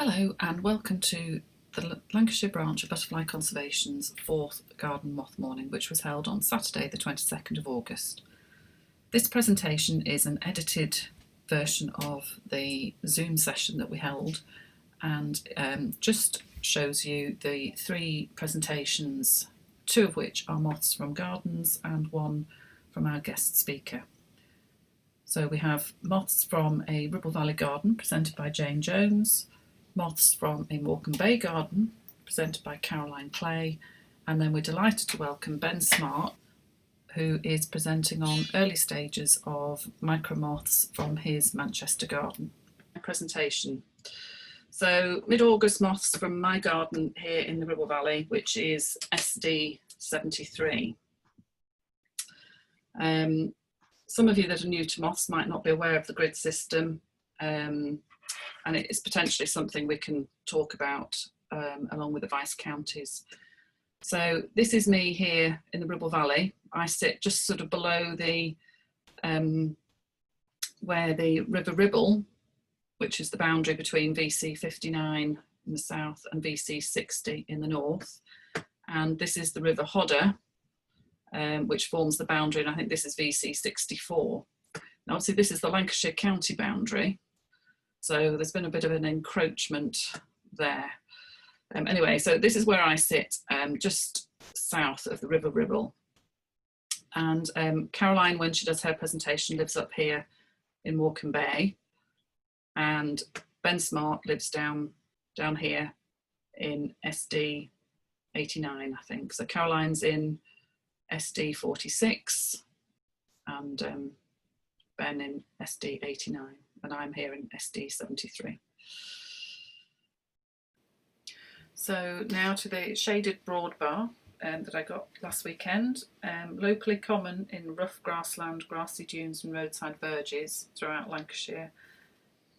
Hello and welcome to the Lancashire branch of Butterfly Conservation's 4th Garden Moth Morning, which was held on Saturday the 22nd of August. This presentation is an edited version of the Zoom session that we held and just shows you the 3 presentations, 2 of which are moths from gardens and 1 from our guest speaker. So we have moths from a Ribble Valley garden presented by Jane Jones, moths from a Morecambe Bay garden presented by Caroline Clay, and then we're delighted to welcome Ben Smart, who is presenting on early stages of micro moths from his Manchester garden. Presentation. So mid-August moths from my garden here in the Ribble Valley, which is SD 73. Some of you that are new to moths might not be aware of the grid system, and it is potentially something we can talk about along with the Vice Counties. So this is me here in the Ribble Valley. I sit just sort of below the where the River Ribble, which is the boundary between VC 59 in the south and VC 60 in the north, and this is the River Hodder, which forms the boundary, and I think this is VC 64. Now obviously this is the Lancashire county boundary, so there's been a bit of an encroachment there. Anyway, so this is where I sit, just south of the River Ribble. And Caroline, when she does her presentation, lives up here in Morecambe Bay. And Ben Smart lives down here in SD 89, I think. So Caroline's in SD 46 and Ben in SD 89. And I'm here in SD 73. So now to the shaded broad bar that I got last weekend. Locally common in rough grassland, grassy dunes and roadside verges throughout Lancashire.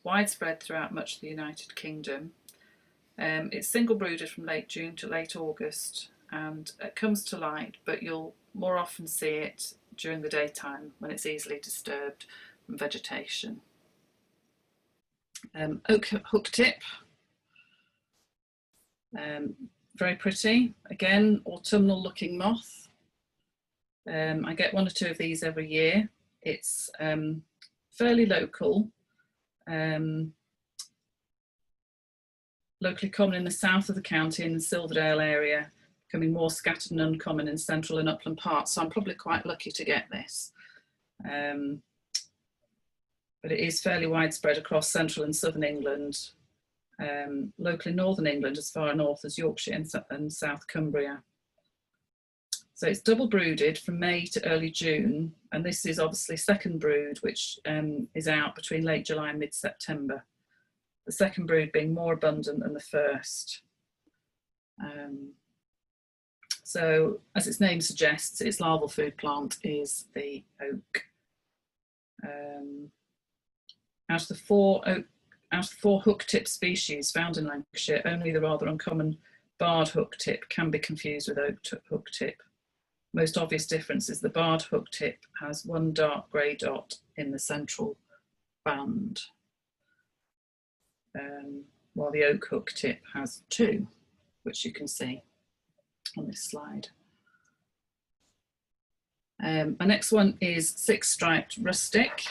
Widespread throughout much of the United Kingdom. It's single brooded from late June to late August, and it comes to light, but you'll more often see it during the daytime when it's easily disturbed from vegetation. Oak hook tip, very pretty, again autumnal looking moth. I get 1 or 2 of these every year. It's fairly local, locally common in the south of the county in the Silverdale area, becoming more scattered and uncommon in central and upland parts, so I'm probably quite lucky to get this. But it is fairly widespread across central and southern England, locally northern England as far north as Yorkshire and South Cumbria. So it's double brooded from May to early June, and this is obviously second brood, which is out between late July and mid-September. The second brood being more abundant than the first. So as its name suggests, its larval food plant is the oak. Out of the 4 hook tip species found in Lancashire, only the rather uncommon barred hook tip can be confused with oak hook tip. Most obvious difference is the barred hook tip has 1 dark grey dot in the central band, while the oak hook tip has 2, which you can see on this slide. My next one is 6-striped rustic.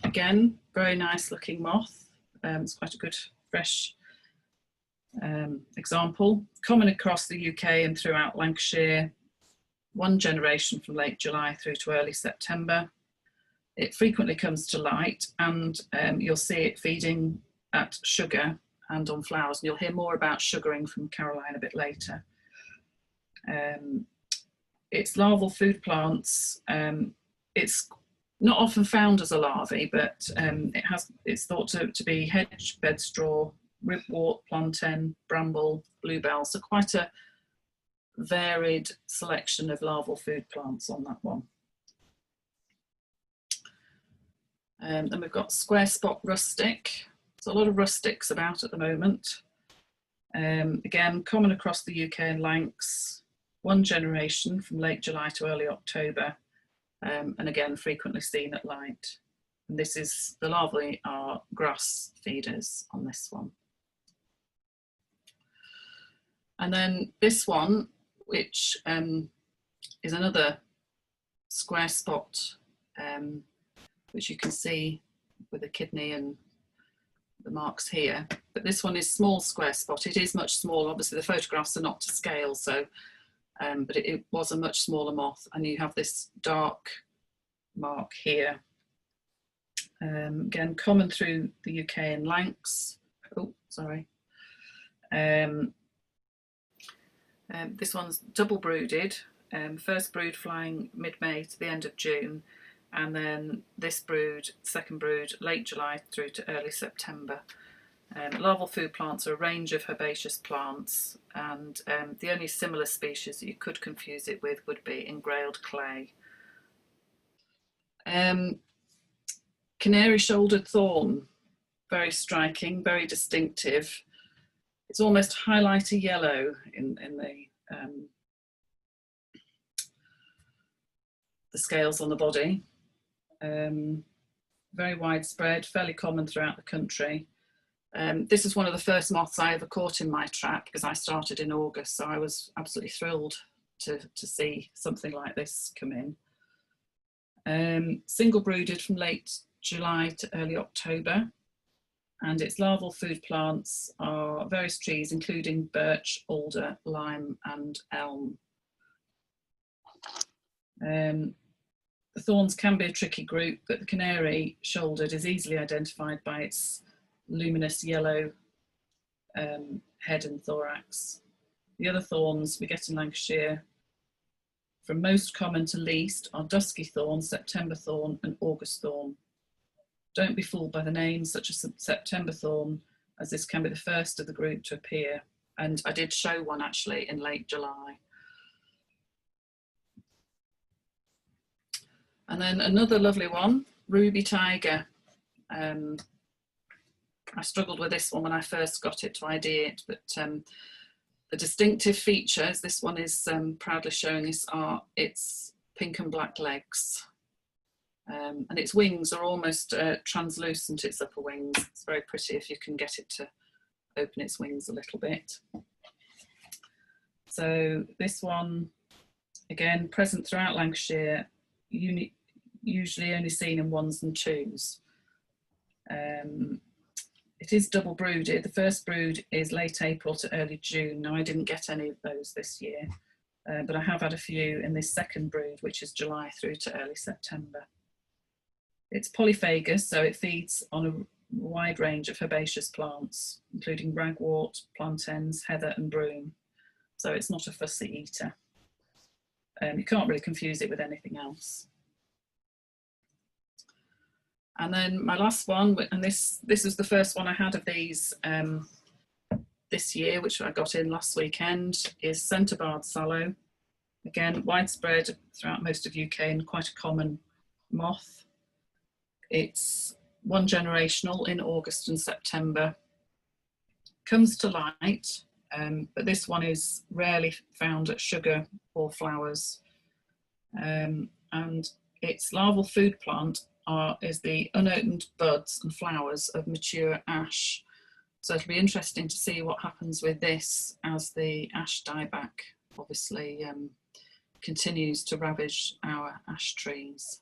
Again, very nice looking moth. It's quite a good fresh example. Common across the UK and throughout Lancashire. 1 generation from late July through to early September. It frequently comes to light, and you'll see it feeding at sugar and on flowers. And you'll hear more about sugaring from Caroline a bit later. Its larval food plants, it's not often found as a larvae, but it's thought to be hedge bedstraw, ribwort, plantain, bramble, bluebell, so quite a varied selection of larval food plants on that one. Then we've got square spot rustic. There's a lot of rustics about at the moment. Again, common across the UK and Lancs. 1 generation from late July to early October. And again, frequently seen at light. And this is, the larvae are grass feeders on this one. And then this one, which is another square spot, which you can see with the kidney and the marks here. But this one is small square spot. It is much smaller. Obviously, the photographs are not to scale, so but it was a much smaller moth. And you have this dark mark here. Again, common through the UK and Lancs. Oh, sorry. This one's double brooded. First brood flying mid-May to the end of June, and then this brood, second brood, late July through to early September. Larval food plants are a range of herbaceous plants, and the only similar species that you could confuse it with would be engrailed clay. Canary-shouldered thorn, very striking, very distinctive. It's almost highlighter yellow in the scales on the body. Very widespread, fairly common throughout the country. This is one of the first moths I ever caught in my trap because I started in August, so I was absolutely thrilled to see something like this come in. Single brooded from late July to early October, and its larval food plants are various trees including birch, alder, lime and elm. The thorns can be a tricky group, but the canary shouldered is easily identified by its luminous yellow head and thorax. The other thorns we get in Lancashire, from most common to least, are dusky thorn, September thorn and August thorn. Don't be fooled by the names such as September thorn, as this can be the first of the group to appear. And I did show one actually in late July. And then another lovely one, ruby tiger. I struggled with this one when I first got it to ID it, but the distinctive features, this one is proudly showing us, are its pink and black legs. And its wings are almost translucent, its upper wings. It's very pretty if you can get it to open its wings a little bit. So this one, again, present throughout Lancashire, usually only seen in ones and twos. It is double brooded. The first brood is late April to early June. Now I didn't get any of those this year, but I have had a few in this second brood, which is July through to early September. It's polyphagous, so it feeds on a wide range of herbaceous plants, including ragwort, plantains, heather and broom. So it's not a fussy eater. You can't really confuse it with anything else. And then my last one, and this is the first one I had of these this year, which I got in last weekend, is centre-barred sallow. Again, widespread throughout most of UK and quite a common moth. It's one generational in August and September. Comes to light, but this one is rarely found at sugar or flowers. And its larval food plant is the unopened buds and flowers of mature ash. So it'll be interesting to see what happens with this as the ash dieback obviously continues to ravage our ash trees.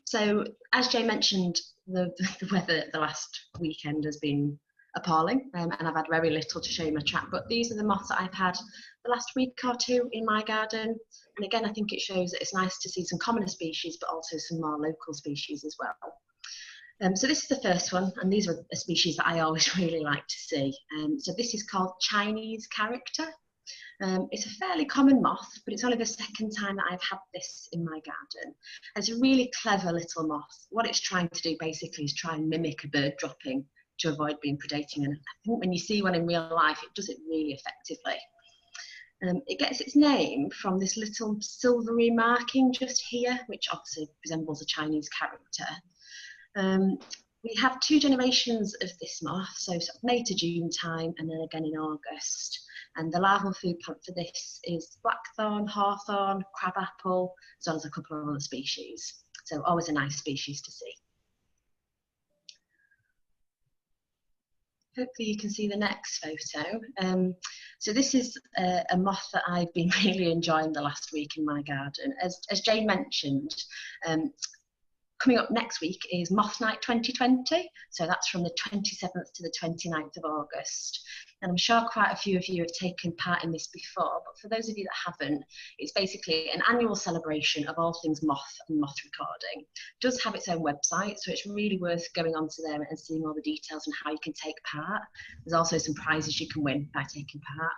So as Jay mentioned, the weather the last weekend has been appalling, and I've had very little to show you my trap, but these are the moths that I've had the last week or two in my garden. And again, I think it shows that it's nice to see some commoner species, but also some more local species as well. So this is the first one, and these are a species that I always really like to see. So this is called Chinese character. It's a fairly common moth, but it's only the second time that I've had this in my garden. It's a really clever little moth. What it's trying to do basically is try and mimic a bird dropping to avoid being predating. And I think when you see one in real life, it does it really effectively. It gets its name from this little silvery marking just here, which obviously resembles a Chinese character. We have two generations of this moth, so sort of May to June time, and then again in August. And the larval food plant for this is blackthorn, hawthorn, crabapple, as well as a couple of other species. So always a nice species to see. hopefully you can see the next photo. So this is a moth that I've been really enjoying the last week in my garden. As Jane mentioned, coming up next week is Moth Night 2020. So that's from the 27th to the 29th of August. And I'm sure quite a few of you have taken part in this before, but for those of you that haven't, it's basically an annual celebration of all things moth and moth recording. It does have its own website, so it's really worth going onto there and seeing all the details and how you can take part. There's also some prizes you can win by taking part.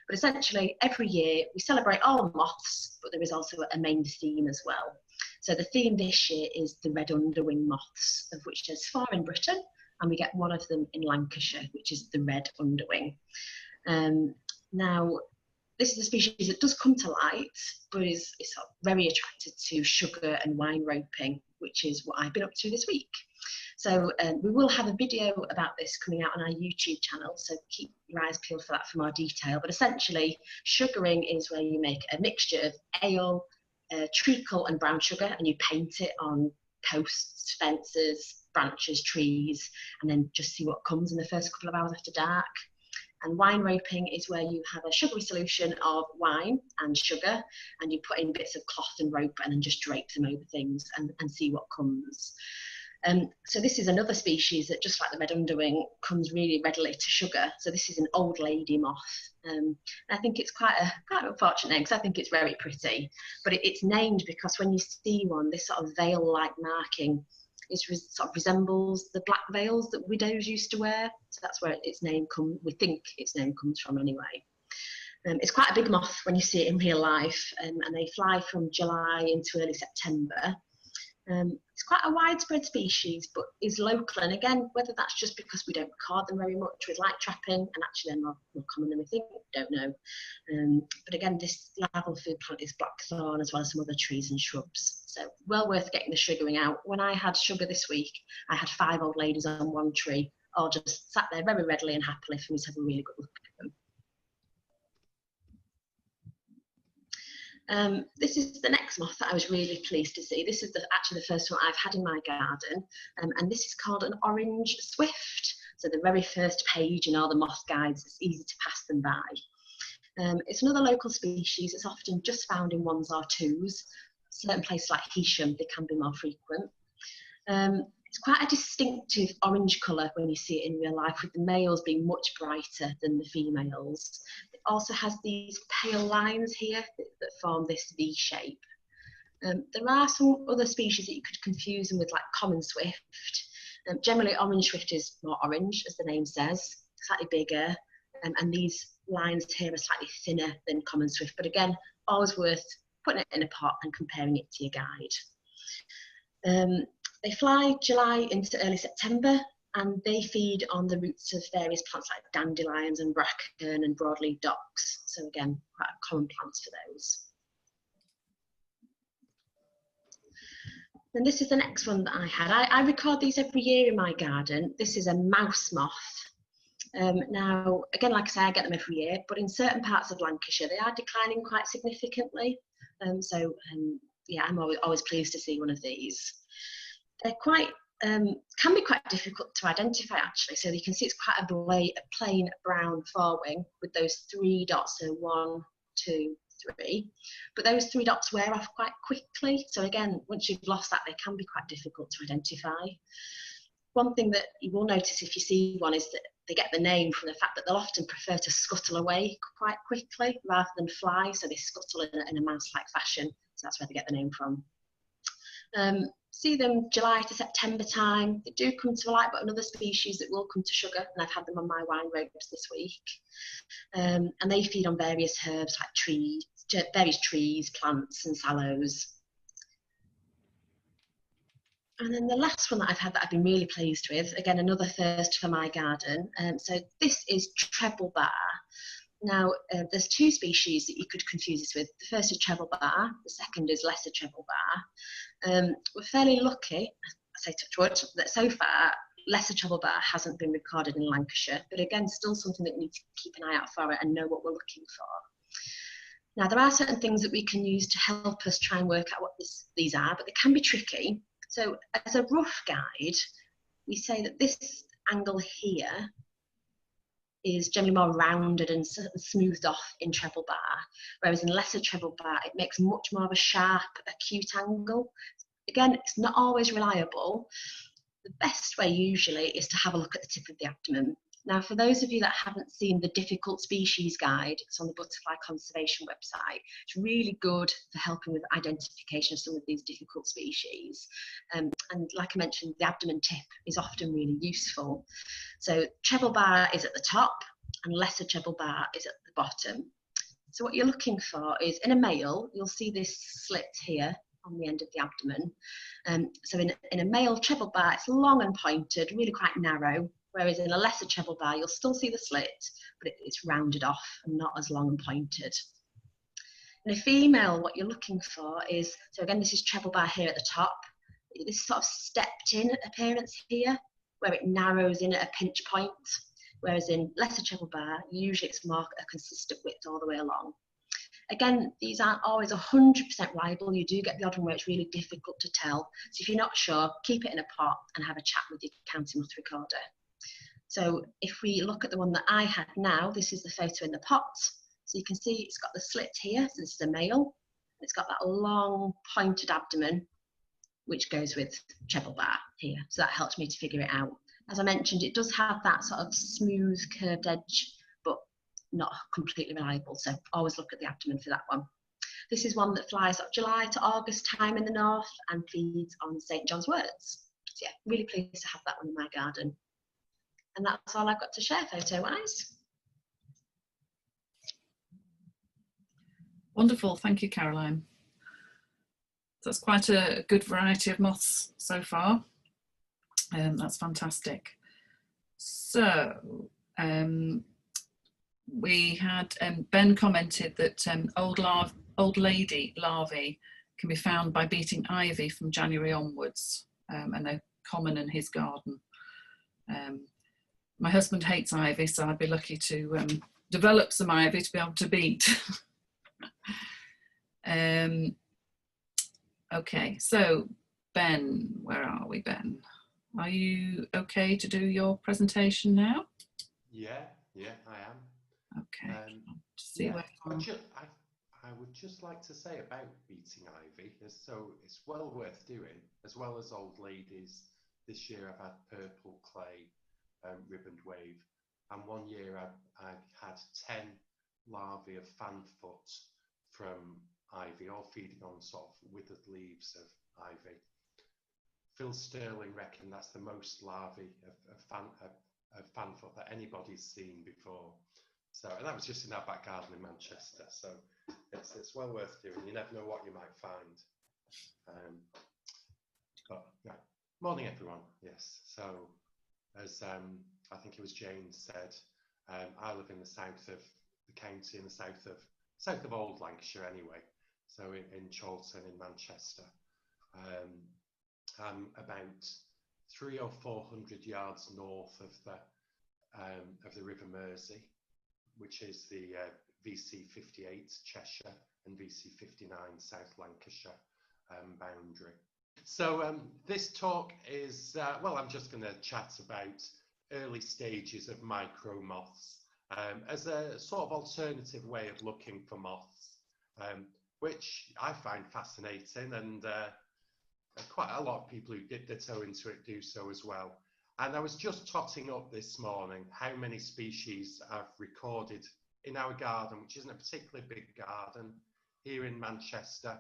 But essentially, every year we celebrate all moths, but there is also a main theme as well. So the theme this year is the red underwing moths, of which there's 4 in Britain, and we get one of them in Lancashire, which is the red underwing. Now, this is a species that does come to light, but is sort of very attracted to sugar and wine roping, which is what I've been up to this week. So we will have a video about this coming out on our YouTube channel, so keep your eyes peeled for that for more detail. But essentially, sugaring is where you make a mixture of ale, treacle and brown sugar, and you paint it on posts, fences, branches, trees, and then just see what comes in the first couple of hours after dark. And wine roping is where you have a sugary solution of wine and sugar, and you put in bits of cloth and rope and then just drape them over things and see what comes. So this is another species that, just like the red underwing, comes really readily to sugar. So this is an old lady moth. I think it's quite an unfortunate name, because I think it's very pretty. But it's named because when you see one, this sort of veil-like marking sort of resembles the black veils that widows used to wear. So that's where its name we think its name comes from anyway. It's quite a big moth when you see it in real life, and they fly from July into early September. It's quite a widespread species, but is local, and again, whether that's just because we don't record them very much with light trapping, and actually they're more common than we think, don't know. But again, this larval food plant is blackthorn, as well as some other trees and shrubs, so well worth getting the sugaring out. When I had sugar this week, I had 5 old ladies on one tree, all just sat there very readily and happily for me to have a really good look at them. This is the next moth that I was really pleased to see. This is actually the first one I've had in my garden, and this is called an orange swift. So the very first page in all the moth guides, it's easy to pass them by. It's another local species. It's often just found in 1s or 2s. Certain places like Heysham, they can be more frequent. It's quite a distinctive orange colour when you see it in real life, with the males being much brighter than the females. It also has these pale lines here that form this V shape. There are some other species that you could confuse them with, like common swift. Generally, orange swift is more orange, as the name says, slightly bigger, and these lines here are slightly thinner than common swift. But again, always worth putting it in a pot and comparing it to your guide. They fly July into early September, and they feed on the roots of various plants like dandelions and bracken and broadleaf docks. So again, quite common plants for those. Then this is the next one that I had. I record these every year in my garden. This is a mouse moth. Now, again, like I say, I get them every year, but in certain parts of Lancashire, they are declining quite significantly. Yeah, I'm always pleased to see one of these. They're quite, can be quite difficult to identify, actually. So you can see it's quite a plain brown forewing with those 3 dots, so 1, 2, 3. But those 3 dots wear off quite quickly. So again, once you've lost that, they can be quite difficult to identify. One thing that you will notice if you see one is that they get the name from the fact that they'll often prefer to scuttle away quite quickly rather than fly. So they scuttle in a mouse-like fashion. So that's where they get the name from. See them July to September time. They do come to light, but another species that will come to sugar, and I've had them on my wine ropes this week. And they feed on various herbs like various trees, plants and sallows. And then the last one that I've had that I've been really pleased with, again, another first for my garden. So this is treble bar. Now, there's 2 species that you could confuse this with. The first is treble bar, the second is lesser treble bar. We're fairly lucky, I say touch wood, that so far lesser treble bar hasn't been recorded in Lancashire, but again, still something that we need to keep an eye out for and know what we're looking for. Now, there are certain things that we can use to help us try and work out what these are, but they can be tricky. So as a rough guide, we say that this angle here is generally more rounded and smoothed off in treble bar, whereas in lesser treble bar, it makes much more of a sharp, acute angle. Again, it's not always reliable. The best way usually is to have a look at the tip of the abdomen. Now, for those of you that haven't seen the difficult species guide, it's on the Butterfly Conservation website. It's really good for helping with identification of some of these difficult species. And like I mentioned, the abdomen tip is often really useful. So treble bar is at the top and lesser treble bar is at the bottom. So what you're looking for is, in a male, you'll see this slit here on the end of the abdomen. So in a male treble bar, it's long and pointed, really quite narrow, whereas in a lesser treble bar, you'll still see the slit, but it's rounded off and not as long and pointed. In a female, what you're looking for is, so again, this is treble bar here at the top, this sort of stepped in appearance here, where it narrows in at a pinch point, whereas in lesser treble bar, usually it's more a consistent width all the way along. Again, these aren't always 100% reliable. You do get the odd one where it's really difficult to tell. So if you're not sure, keep it in a pot and have a chat with your county moth recorder. So if we look at the one that I had now, this is the photo in the pot. So you can see it's got the slit here, so this is a male. It's got that long pointed abdomen, which goes with treble bar here. So that helps me to figure it out. As I mentioned, it does have that sort of smooth curved edge, but not completely reliable. So always look at the abdomen for that one. This is one that flies up July to August time in the north and feeds on St. John's worts. So yeah, really pleased to have that one in my garden. And that's all I've got to share photo-wise. Wonderful, thank you, Caroline. That's quite a good variety of moths so far. That's fantastic. So we had Ben commented that old lady larvae can be found by beating ivy from January onwards, and they're common in his garden. My husband hates ivy, so I'd be lucky to develop some ivy to be able to beat. Okay, so Ben, where are we, Ben? Are you okay to do your presentation now? Yeah, I am. Okay. See yeah, where I would just like to say about beating ivy, so it's well worth doing, as well as old ladies. This year I've had purple clay, ribboned wave, and one year I had 10 larvae of fanfoot from ivy, all feeding on sort of withered leaves of ivy. Phil Sterling reckoned that's the most larvae of fanfoot that anybody's seen before. So, and that was just in our back garden in Manchester. So it's well worth doing. You never know what you might find. But yeah, morning everyone. Yes. So as I think it was Jane said, I live in the south of the county, in the south of Old Lancashire anyway. So in Chorlton in Manchester. I'm about 300 or 400 yards north of the River Mersey, which is the VC58 Cheshire and VC59 South Lancashire boundary. So this talk is, well, I'm just going to chat about early stages of micro moths as a sort of alternative way of looking for moths, which I find fascinating, and quite a lot of people who dip their toe into it do so as well. And I was just totting up this morning how many species I've recorded in our garden, which isn't a particularly big garden here in Manchester.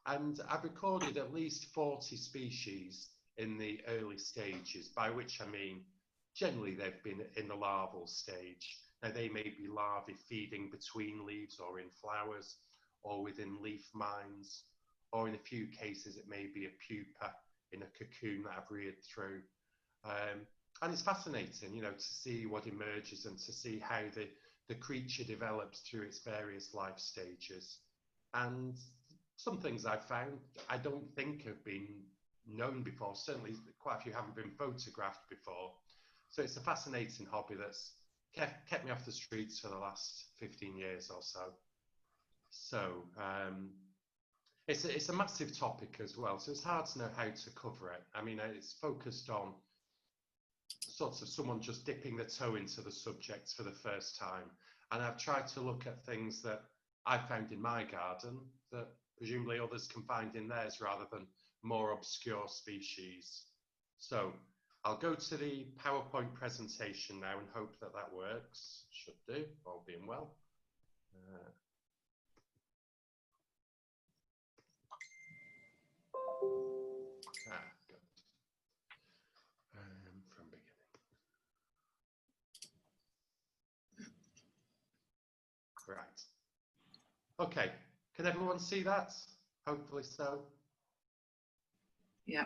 And I've recorded at least 40 species in the early stages, by which I mean, generally they've been in the larval stage. Now they may be larvae feeding between leaves or in flowers or within leaf mines, or in a few cases it may be a pupa in a cocoon that I've reared through. And it's fascinating, you know, to see what emerges and to see how the creature develops through its various life stages. And some things I've found I don't think have been known before. Certainly quite a few haven't been photographed before. So it's a fascinating hobby that's kept me off the streets for the last 15 years or so. So it's a massive topic as well, so it's hard to know how to cover it. I mean, it's focused on sort of someone just dipping the toe into the subject for the first time. And I've tried to look at things that I've found in my garden that presumably others can find in theirs rather than more obscure species. So I'll go to the PowerPoint presentation now and hope that that works. Should do, all being well. Good. From beginning. Right. Okay. Can everyone see that? Hopefully so. Yeah.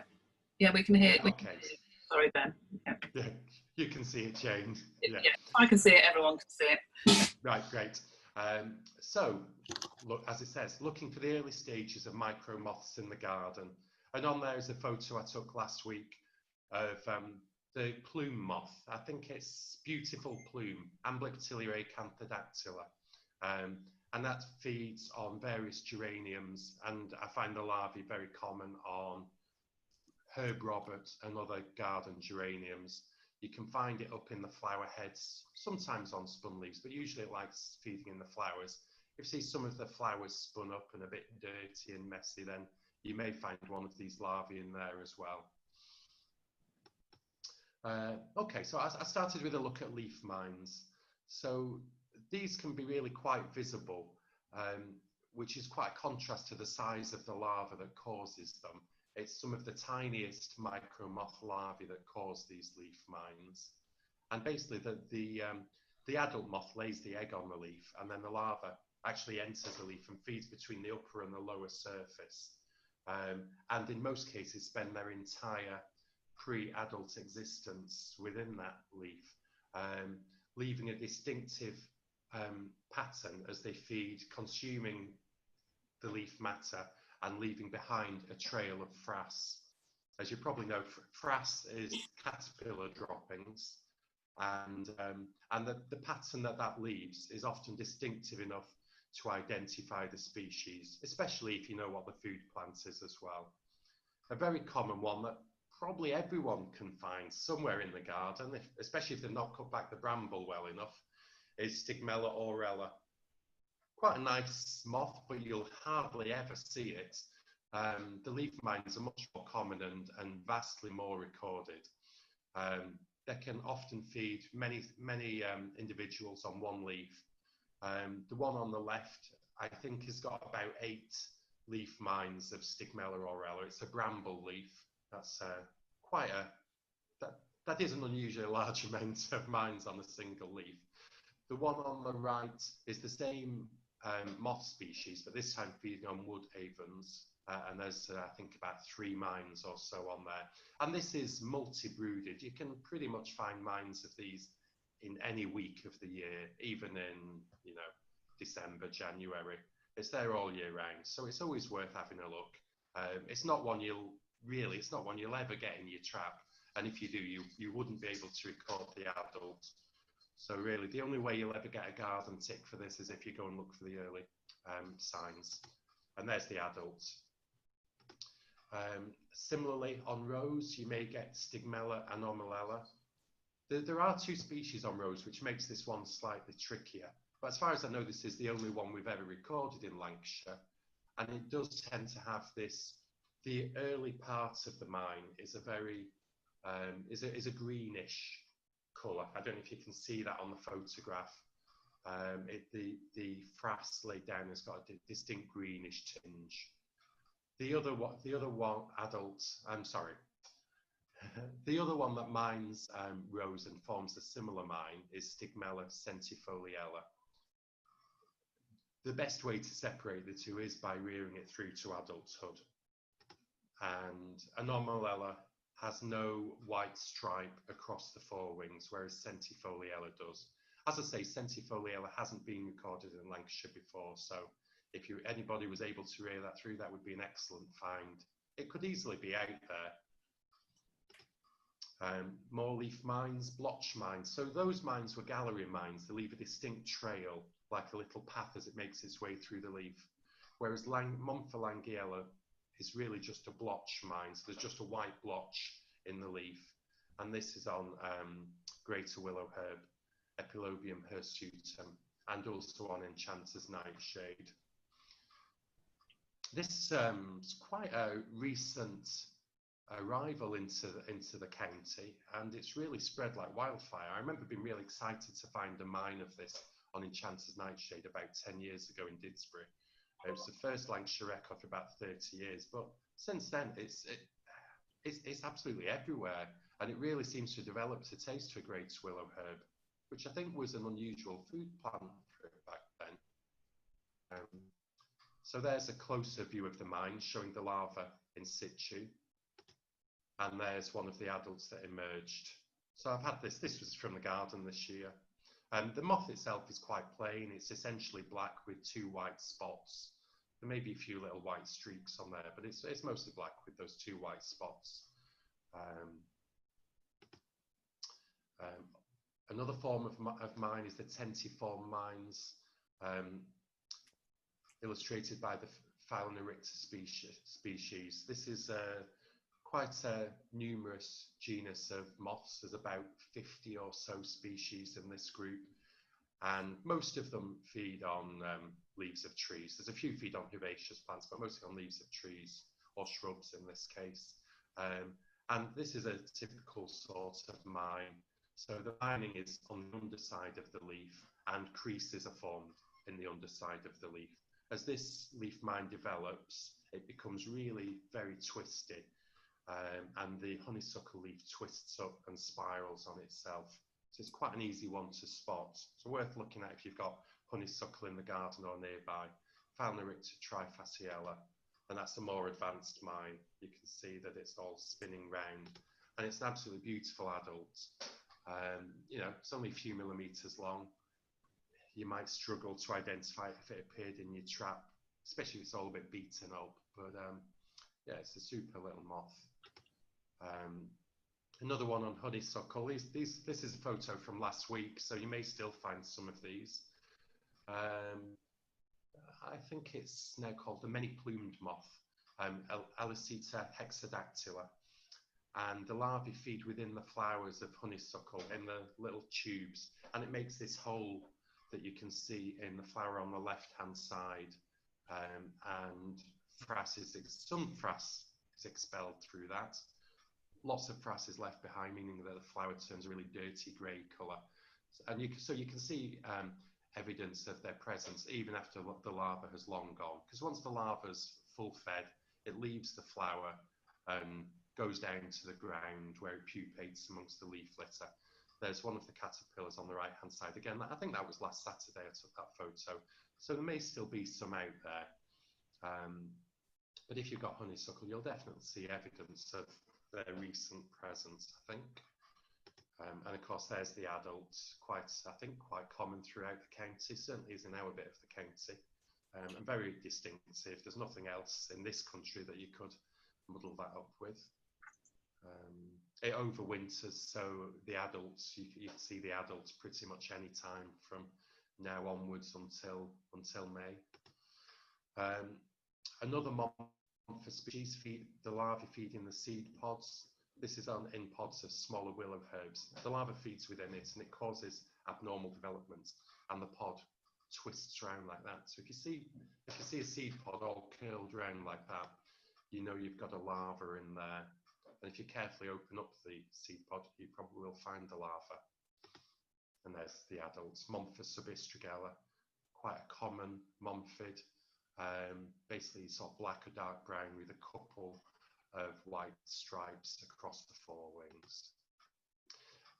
Yeah, we can hear it. Okay. Sorry, Ben. Yeah. Yeah, you can see it, Jane. Yeah, I can see it. Everyone can see it. Right, great. So, look, as it says, looking for the early stages of micro moths in the garden. And on there is a photo I took last week of the plume moth. I think it's beautiful plume, Amblyptilia acanthodactyla. And that feeds on various geraniums, and I find the larvae very common on Herb Robert and other garden geraniums. You can find it up in the flower heads, sometimes on spun leaves, but usually it likes feeding in the flowers. If you see some of the flowers spun up and a bit dirty and messy, then you may find one of these larvae in there as well. Okay, so I started with a look at leaf mines. So these can be really quite visible, which is quite a contrast to the size of the larva that causes them. It's some of the tiniest micro moth larvae that cause these leaf mines. And basically the adult moth lays the egg on the leaf, and then the larva actually enters the leaf and feeds between the upper and the lower surface. And in most cases spend their entire pre-adult existence within that leaf, leaving a distinctive pattern as they feed, consuming the leaf matter and leaving behind a trail of frass. As you probably know, frass is caterpillar droppings, and the pattern that leaves is often distinctive enough to identify the species, especially if you know what the food plant is as well. A very common one that probably everyone can find somewhere in the garden, especially if they've not cut back the bramble well enough, is Stigmella aurella. Quite a nice moth, but you'll hardly ever see it. The leaf mines are much more common and vastly more recorded. They can often feed many individuals on one leaf. The one on the left, I think, has got about 8 leaf mines of Stigmella aurella. It's a bramble leaf. That's that is an unusually large amount of mines on a single leaf. The one on the right is the same moth species, but this time feeding on wood avens, and there's I think about 3 mines or so on there. And this is multi-brooded. You can pretty much find mines of these in any week of the year, even in December, January. It's there all year round, so it's always worth having a look. It's not one you'll ever get in your trap, and if you do, you wouldn't be able to record the adult. So really, the only way you'll ever get a garden tick for this is if you go and look for the early signs. And there's the adult. Similarly, on rose, you may get Stigmella anomala. There are 2 species on rose, which makes this one slightly trickier. But as far as I know, this is the only one we've ever recorded in Lancashire. And it does tend to have this, the early part of the mine is a very, is a greenish colour. I don't know if you can see that on the photograph. The frass laid down has got a distinct greenish tinge. The other one adult, I'm sorry. The other one that mines rose and forms a similar mine is Stigmella centifoliella. The best way to separate the 2 is by rearing it through to adulthood. And Anomala has no white stripe across the forewings, whereas Centifoliella does. As I say, Centifoliella hasn't been recorded in Lancashire before, so if anybody was able to rear that through, that would be an excellent find. It could easily be out there. More leaf mines, blotch mines. So those mines were gallery mines. They leave a distinct trail, like a little path as it makes its way through the leaf. Whereas Montferlangiella is really just a blotch mine. So there's just a white blotch in the leaf. and this is on greater willow herb, Epilobium hirsutum, and also on enchanter's nightshade. This is quite a recent arrival into the county, and it's really spread like wildfire. I remember being really excited to find a mine of this on enchanter's nightshade about 10 years ago in Didsbury. It was the first Lancashire record for about 30 years, but since then it's absolutely everywhere, and it really seems to have developed a taste for great willow herb, which I think was an unusual food plant for it back then. So there's a closer view of the mine showing the larva in situ, and there's one of the adults that emerged. So I've had this was from the garden this year. The moth itself is quite plain. It's essentially black with 2 white spots. There may be a few little white streaks on there, but it's mostly black with those 2 white spots. Another form of mine is the tentiform mines, illustrated by the Phalaenoptera species. This is quite a numerous genus of moths. There's about 50 or so species in this group, and most of them feed on leaves of trees. There's a few feed on herbaceous plants, but mostly on leaves of trees or shrubs in this case. And this is a typical sort of mine. So the lining is on the underside of the leaf, and creases are formed in the underside of the leaf. As this leaf mine develops, it becomes really very twisty, and the honeysuckle leaf twists up and spirals on itself. So it's quite an easy one to spot. So worth looking at if you've got honeysuckle in the garden or nearby. Phalaenoptera trifasciella, and that's a more advanced mine. You can see that it's all spinning round, and it's an absolutely beautiful adult. You know, it's only a few millimeters long. You might struggle to identify it if it appeared in your trap, especially if it's all a bit beaten up. But yeah, it's a super little moth. Another one on honeysuckle. This is a photo from last week, so you may still find some of these. I think it's now called the many-plumed moth, Aliceta hexadactyla. And the larvae feed within the flowers of honeysuckle in the little tubes, and it makes this hole that you can see in the flower on the left-hand side, and some frass is expelled through that. Lots of frass is left behind, meaning that the flower turns a really dirty grey colour. And so you can see evidence of their presence even after the larva has long gone. Because once the larva's full-fed, it leaves the flower and goes down to the ground where it pupates amongst the leaf litter. There's one of the caterpillars on the right-hand side. Again, I think that was last Saturday I took that photo. So there may still be some out there. But if you've got honeysuckle, you'll definitely see evidence of their recent presence, I think. And of course, there's the adult, I think quite common throughout the county, certainly is in our bit of the county, and very distinctive. There's nothing else in this country that you could muddle that up with. It overwinters, so the adults, you can see the adults pretty much any time from now onwards until May. Another for species, the larvae feed in the seed pods. This is in pods of smaller willow herbs. The larva feeds within it, and it causes abnormal development, and the pod twists around like that. So if you see a seed pod all curled around like that, you know you've got a larva in there. And if you carefully open up the seed pod, you probably will find the larva. And there's the adults, Momphis subistrigella, quite a common momphid. Basically sort of black or dark brown with a couple of white stripes across the forewings.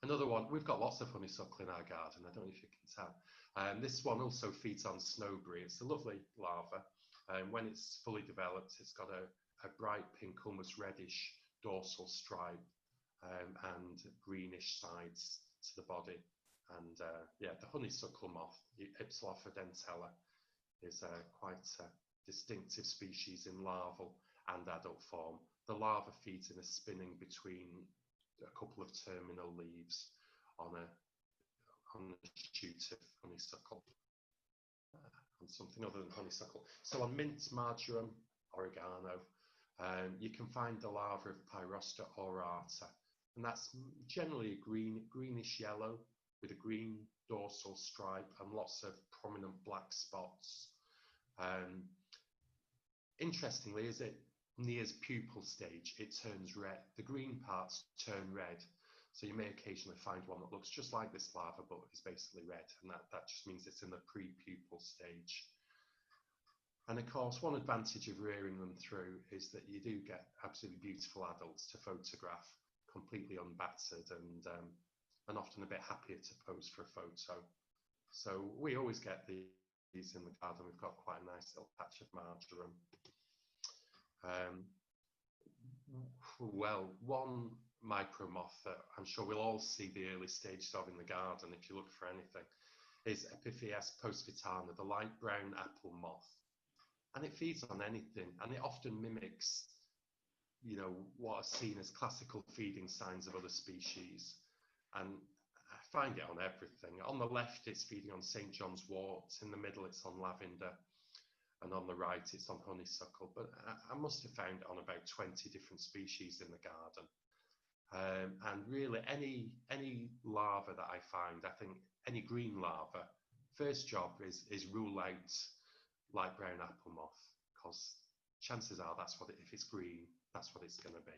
Another one, we've got lots of honeysuckle in our garden, I don't know if you can tell. This one also feeds on snowberry. It's a lovely larva. When it's fully developed, it's got a bright pink, almost reddish dorsal stripe, and greenish sides to the body. And yeah, the honeysuckle moth, Ipsilopha dentella, is quite a distinctive species in larval and adult form. The larva feeds in a spinning between a couple of terminal leaves on a shoot of honeysuckle, and something other than honeysuckle. So on mint, marjoram, oregano, you can find the larva of Pyrosta aurata, and that's generally a greenish yellow with a green dorsal stripe and lots of prominent black spots. Interestingly, as it nears pupal stage, it turns red. The green parts turn red. So you may occasionally find one that looks just like this larva, but is basically red. And that just means it's in the pre-pupal stage. And of course, one advantage of rearing them through is that you do get absolutely beautiful adults to photograph, completely unbattered and often a bit happier to pose for a photo. So we always get these in the garden. We've got quite a nice little patch of marjoram. Well, one micro moth that I'm sure we'll all see the early stages of in the garden if you look for anything is Epiphyes posvitana, the light brown apple moth. And it feeds on anything, and it often mimics, you know, what are seen as classical feeding signs of other species. And I find it on everything. On the left, it's feeding on St. John's wort. In the middle, it's on lavender. And on the right, it's on honeysuckle. But I must have found it on about 20 different species in the garden. And really, any larva that I find, I think any green larva, first job is rule out light brown apple moth, because chances are that's what if it's green, that's what it's going to be.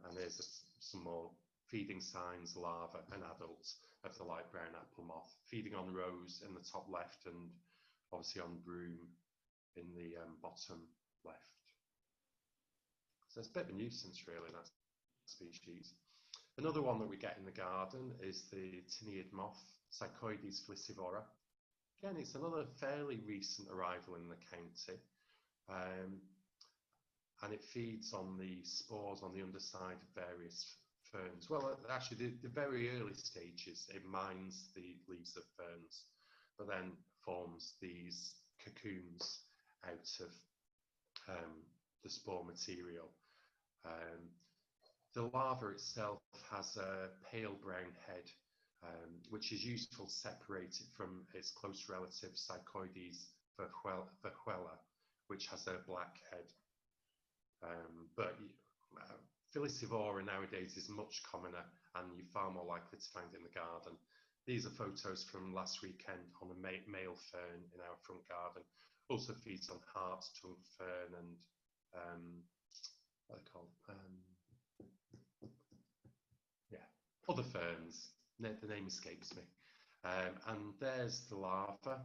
And there's some more feeding signs, larvae and adults of the light brown apple moth, feeding on rose in the top left and obviously on broom in the bottom left. So it's a bit of a nuisance really, that species. Another one that we get in the garden is the tinniad moth, Psychoides flicivora. Again, it's another fairly recent arrival in the county, and it feeds on the spores on the underside of various ferns. Well, actually, the very early stages, it mines the leaves of ferns, but then forms these cocoons out of the spore material. The larva itself has a pale brown head, which is useful to separate it from its close relative Psychoides verhuela, which has a black head. But Felicivora nowadays is much commoner, and you're far more likely to find it in the garden. These are photos from last weekend on a male fern in our front garden. Also feeds on heart's tongue fern and what are they called? Other ferns. The name escapes me. And there's the larva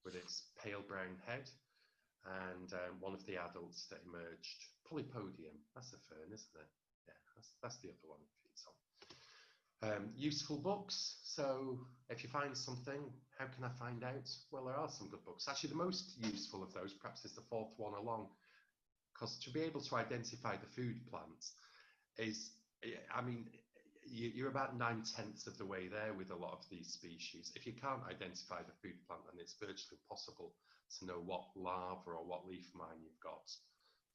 with its pale brown head, and one of the adults that emerged. Polypodium, that's a fern, isn't it? Yeah, that's the other one it feeds on. Useful books. So if you find something, how can I find out? Well, there are some good books. Actually, the most useful of those perhaps is the fourth one along, because to be able to identify the food plants is, I mean, you're about 9/10 of the way there with a lot of these species. If you can't identify the food plant, then it's virtually impossible to know what larva or what leaf mine you've got.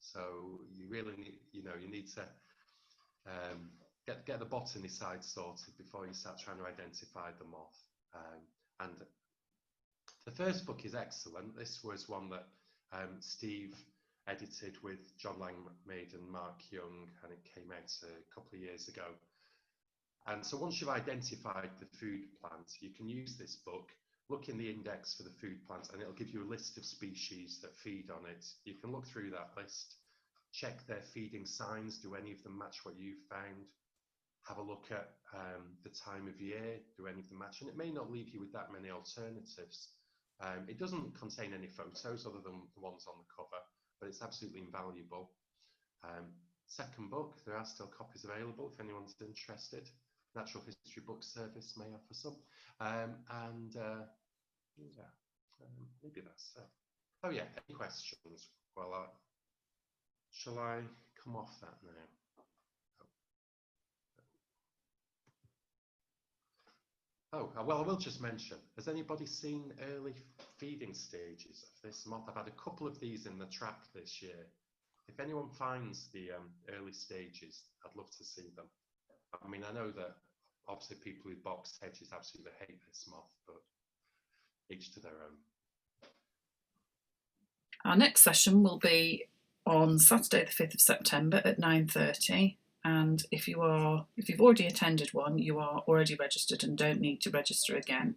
So you really need, you need to get the botany side sorted before you start trying to identify the moth. And the first book is excellent. This was one that Steve edited with John Langmaid and Mark Young, and it came out a couple of years ago. And so once you've identified the food plant, you can use this book, look in the index for the food plants, and it'll give you a list of species that feed on it. You can look through that list, check their feeding signs, do any of them match what you've found? Have a look at the time of year, do any of them match? And it may not leave you with that many alternatives. It doesn't contain any photos other than the ones on the cover, but it's absolutely invaluable. Second book, there are still copies available if anyone's interested. Natural History Book Service may offer some. Maybe that's it. Oh yeah, any questions? Well, shall I come off that now? Oh, well, I will just mention, has anybody seen early feeding stages of this moth? I've had a couple of these in the trap this year. If anyone finds the early stages, I'd love to see them. I mean, I know that obviously people with box hedges absolutely hate this moth, but each to their own. Our next session will be on Saturday the 5th of September at 9:30, And if you've already attended one, you are already registered and don't need to register again.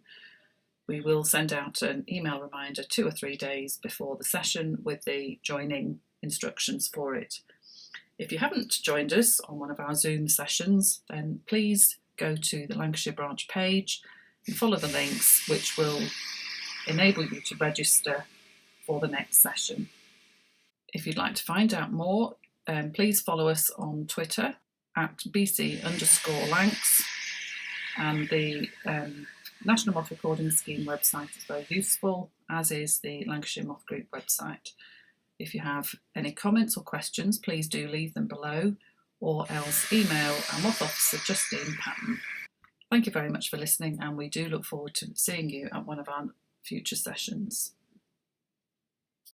We will send out an email reminder 2 or 3 days before the session with the joining instructions for it. If you haven't joined us on one of our Zoom sessions, then please go to the Lancashire branch page and follow the links, which will enable you to register for the next session. If you'd like to find out more, please follow us on Twitter at BC_Lancs, and the National Moth Recording Scheme website is very useful, as is the Lancashire Moth Group website. If you have any comments or questions, please do leave them below, or else email our Moth Officer, Justine Patton. Thank you very much for listening, and we do look forward to seeing you at one of our future sessions.